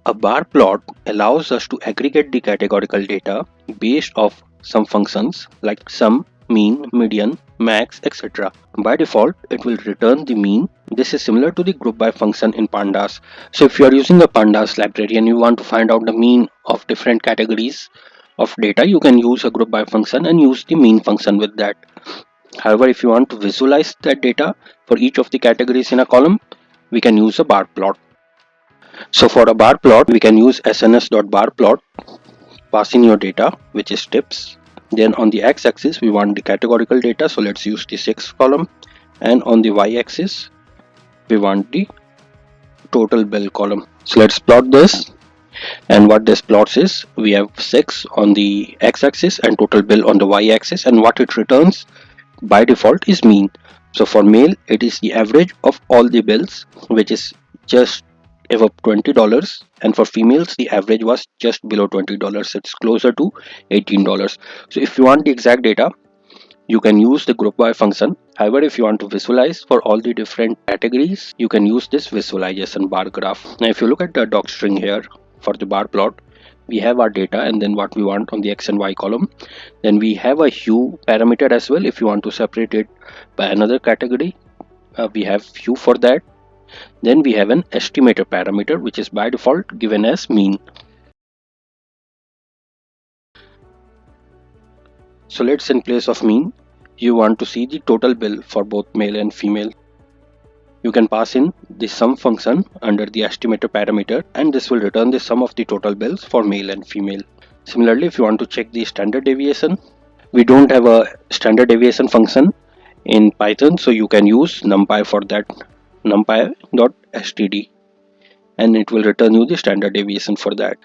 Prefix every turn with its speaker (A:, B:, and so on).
A: A bar plot allows us to aggregate the categorical data based off some functions like sum, mean, median, max, etc. By default, it will return the mean. This is similar to the group by function in pandas. So if you are using a pandas library and you want to find out the mean of different categories of data, you can use a group by function and use the mean function with that. However, if you want to visualize that data for each of the categories in a column, we can use a bar plot. So for a bar plot, we can use sns.barplot, pass in your data, which is tips. Then on the x-axis, we want the categorical data, so let's use the 6th column. And on the y-axis, we want the total bill column. So let's plot this. And what this plots is, we have 6 on the x-axis and total bill on the y-axis, and what it returns by default is mean. So for male, it is the average of all the bills, which is just above $20, and for females the average was just below $20. It's closer to $18. So if you want the exact data, you can use the group by function. However, if you want to visualize for all the different categories, you can use this visualization bar graph. Now if you look at the doc string here for the bar plot, we have our data and then what we want on the x and y column. Then we have a hue parameter as well. If you want to separate it by another category, we have hue for that. Then we have an estimator parameter, which is by default given as mean. So let's, in place of mean, you want to see the total bill for both male and female. You can pass in the sum function under the estimator parameter, and this will return the sum of the total bills for male and female. Similarly, if you want to check the standard deviation, we don't have a standard deviation function in Python, so you can use numpy for that, numpy.std, and it will return you the standard deviation for that.